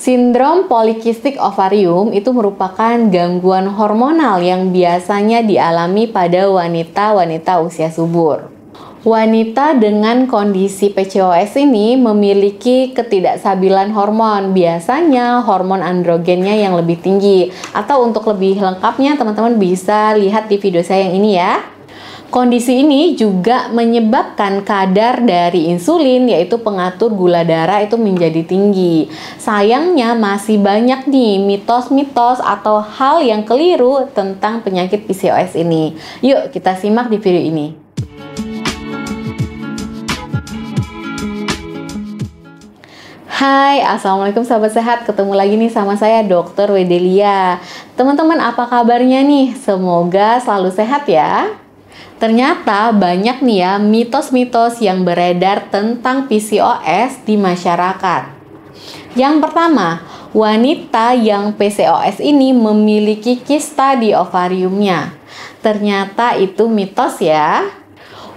Sindrom polikistik ovarium itu merupakan gangguan hormonal yang biasanya dialami pada wanita-wanita usia subur. Wanita dengan kondisi PCOS ini memiliki ketidakstabilan hormon, biasanya hormon androgennya yang lebih tinggi. Atau untuk lebih lengkapnya, teman-teman bisa lihat di video saya yang ini ya. Kondisi ini juga menyebabkan kadar dari insulin, yaitu pengatur gula darah itu menjadi tinggi. Sayangnya masih banyak nih mitos-mitos atau hal yang keliru tentang penyakit PCOS ini. Yuk kita simak di video ini. Hai, Assalamualaikum sahabat sehat. Ketemu lagi nih sama saya Dr. Wedelia. Teman-teman, apa kabarnya nih? Semoga selalu sehat ya. Ternyata banyak nih ya mitos-mitos yang beredar tentang PCOS di masyarakat. Yang pertama, wanita yang PCOS ini memiliki kista di ovariumnya. Ternyata itu mitos ya.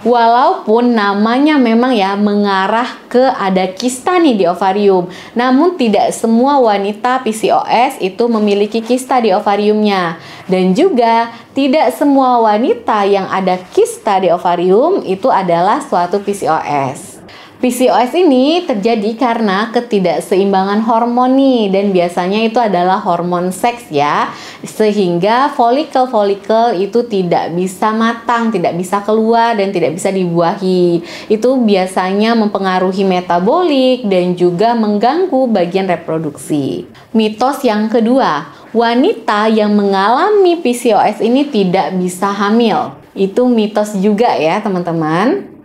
Walaupun namanya memang ya mengarah ke ada kista nih di ovarium, namun tidak semua wanita PCOS itu memiliki kista di ovariumnya. Dan juga tidak semua wanita yang ada kista di ovarium itu adalah suatu PCOS. PCOS ini terjadi karena ketidakseimbangan hormon nih, dan biasanya itu adalah hormon seks ya, sehingga folikel-folikel itu tidak bisa matang, tidak bisa keluar dan tidak bisa dibuahi. Itu biasanya mempengaruhi metabolik dan juga mengganggu bagian reproduksi. Mitos yang kedua, wanita yang mengalami PCOS ini tidak bisa hamil. Itu mitos juga ya teman-teman.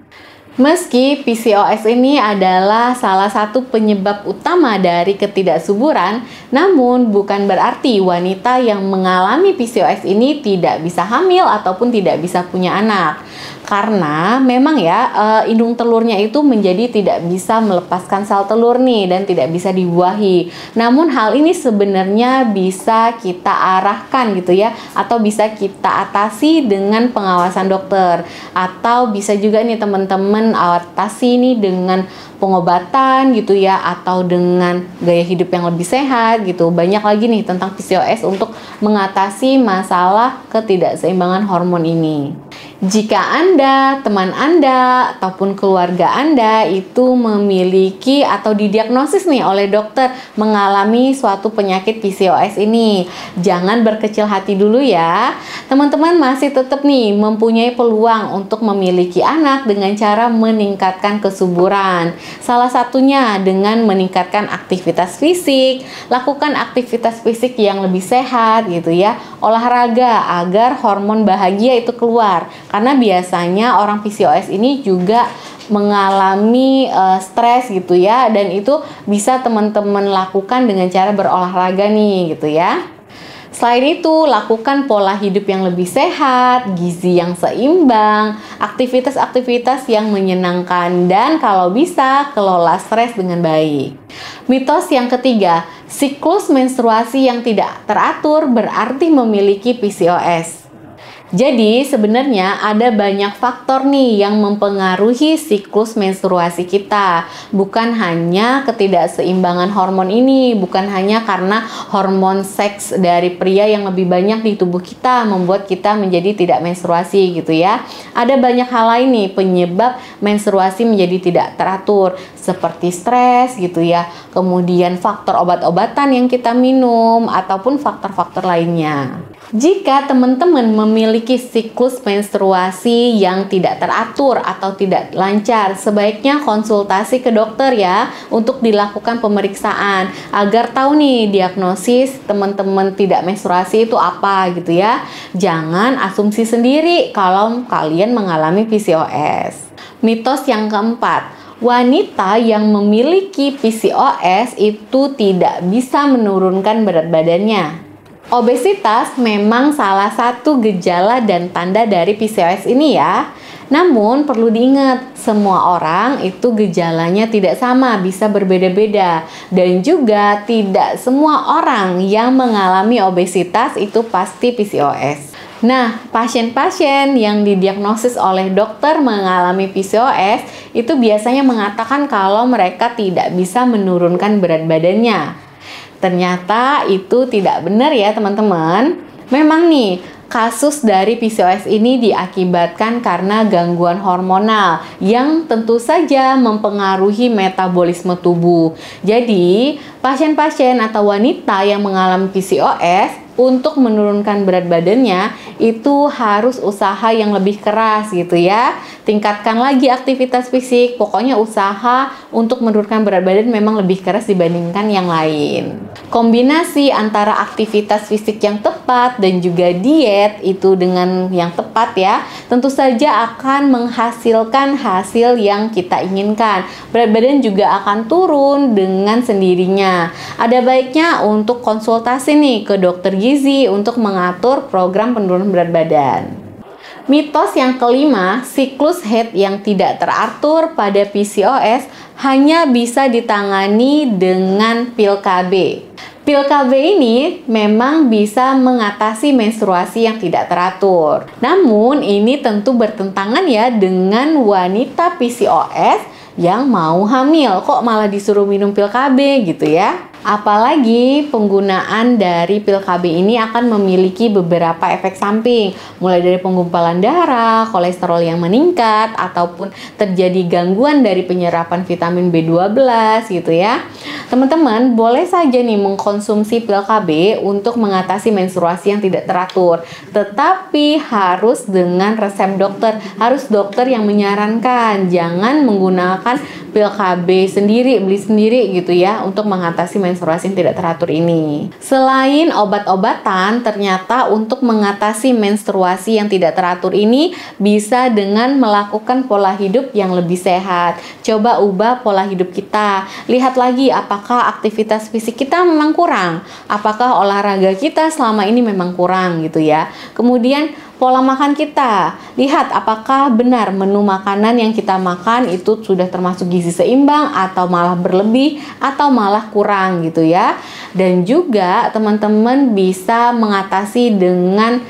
Meski PCOS ini adalah salah satu penyebab utama dari ketidaksuburan, namun bukan berarti wanita yang mengalami PCOS ini tidak bisa hamil ataupun tidak bisa punya anak. Karena memang ya indung telurnya itu menjadi tidak bisa melepaskan sel telur nih dan tidak bisa dibuahi. Namun hal ini sebenarnya bisa kita arahkan gitu ya, atau bisa kita atasi dengan pengawasan dokter, atau bisa juga nih teman-teman atasi nih dengan pengobatan gitu ya, atau dengan gaya hidup yang lebih sehat gitu. Banyak lagi nih tentang PCOS untuk mengatasi masalah ketidakseimbangan hormon ini. Jika Anda, teman Anda, ataupun keluarga Anda itu memiliki atau didiagnosis nih oleh dokter mengalami suatu penyakit PCOS ini, jangan berkecil hati dulu ya. Teman-teman masih tetap nih mempunyai peluang untuk memiliki anak dengan cara meningkatkan kesuburan. Salah satunya dengan meningkatkan aktivitas fisik, lakukan aktivitas fisik yang lebih sehat gitu ya, olahraga agar hormon bahagia itu keluar. Karena biasanya orang PCOS ini juga mengalami stres gitu ya, dan itu bisa teman-teman lakukan dengan cara berolahraga nih gitu ya. Selain itu, lakukan pola hidup yang lebih sehat, gizi yang seimbang, aktivitas-aktivitas yang menyenangkan, dan kalau bisa, kelola stres dengan baik. Mitos yang ketiga, siklus menstruasi yang tidak teratur berarti memiliki PCOS. Jadi sebenarnya ada banyak faktor nih yang mempengaruhi siklus menstruasi kita. Bukan hanya ketidakseimbangan hormon ini, bukan hanya karena hormon seks dari pria yang lebih banyak di tubuh kita membuat kita menjadi tidak menstruasi gitu ya. Ada banyak hal lain nih penyebab menstruasi menjadi tidak teratur, seperti stres gitu ya. Kemudian faktor obat-obatan yang kita minum ataupun faktor-faktor lainnya. Jika teman-teman memiliki siklus menstruasi yang tidak teratur atau tidak lancar, sebaiknya konsultasi ke dokter ya untuk dilakukan pemeriksaan agar tahu nih diagnosis teman-teman tidak menstruasi itu apa gitu ya. Jangan asumsi sendiri kalau kalian mengalami PCOS. Mitos yang keempat, wanita yang memiliki PCOS itu tidak bisa menurunkan berat badannya. Obesitas memang salah satu gejala dan tanda dari PCOS ini ya. Namun perlu diingat, semua orang itu gejalanya tidak sama, bisa berbeda-beda. Dan juga tidak semua orang yang mengalami obesitas itu pasti PCOS. Nah, pasien-pasien yang didiagnosis oleh dokter mengalami PCOS itu biasanya mengatakan kalau mereka tidak bisa menurunkan berat badannya. Ternyata itu tidak benar ya teman-teman. Memang nih, kasus dari PCOS ini diakibatkan karena gangguan hormonal yang tentu saja mempengaruhi metabolisme tubuh. Jadi, pasien-pasien atau wanita yang mengalami PCOS untuk menurunkan berat badannya itu harus usaha yang lebih keras gitu ya. Tingkatkan lagi aktivitas fisik, pokoknya usaha untuk menurunkan berat badan memang lebih keras dibandingkan yang lain. Kombinasi antara aktivitas fisik yang tepat dan juga diet itu dengan yang tepat ya, tentu saja akan menghasilkan hasil yang kita inginkan. Berat badan juga akan turun dengan sendirinya. Ada baiknya untuk konsultasi nih ke dokter gizi untuk mengatur program penurunan berat badan. Mitos yang kelima, siklus haid yang tidak teratur pada PCOS hanya bisa ditangani dengan pil KB. Pil KB ini memang bisa mengatasi menstruasi yang tidak teratur. Namun ini tentu bertentangan ya dengan wanita PCOS yang mau hamil. Kok malah disuruh minum pil KB gitu ya? Apalagi penggunaan dari pil KB ini akan memiliki beberapa efek samping, mulai dari penggumpalan darah, kolesterol yang meningkat, ataupun terjadi gangguan dari penyerapan vitamin B12 gitu ya. Teman-teman boleh saja nih mengkonsumsi pil KB untuk mengatasi menstruasi yang tidak teratur, tetapi harus dengan resep dokter, harus dokter yang menyarankan. Jangan menggunakan pil KB sendiri, beli sendiri gitu ya untuk mengatasi menstruasi yang tidak teratur ini. Selain obat-obatan, ternyata untuk mengatasi menstruasi yang tidak teratur ini bisa dengan melakukan pola hidup yang lebih sehat. Coba ubah pola hidup kita. Lihat lagi apakah aktivitas fisik kita memang kurang, apakah olahraga kita selama ini memang kurang gitu ya. Kemudian pola makan kita, lihat apakah benar menu makanan yang kita makan itu sudah termasuk gizi seimbang atau malah berlebih atau malah kurang gitu ya. Dan juga teman-teman bisa mengatasi dengan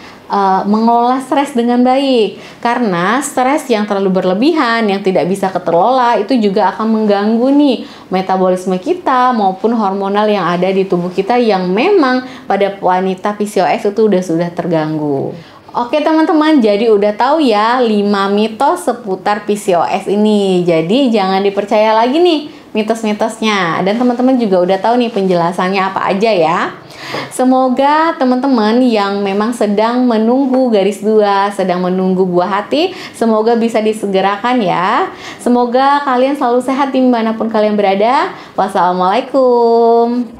mengelola stres dengan baik, karena stres yang terlalu berlebihan yang tidak bisa kelola itu juga akan mengganggu nih metabolisme kita maupun hormonal yang ada di tubuh kita yang memang pada wanita PCOS itu sudah terganggu. Oke teman-teman, jadi udah tahu ya 5 mitos seputar PCOS ini. Jadi jangan dipercaya lagi nih mitos-mitosnya. Dan teman-teman juga udah tahu nih penjelasannya apa aja ya. Semoga teman-teman yang memang sedang menunggu garis 2, sedang menunggu buah hati, semoga bisa disegerakan ya. Semoga kalian selalu sehat dimanapun kalian berada. Wassalamualaikum.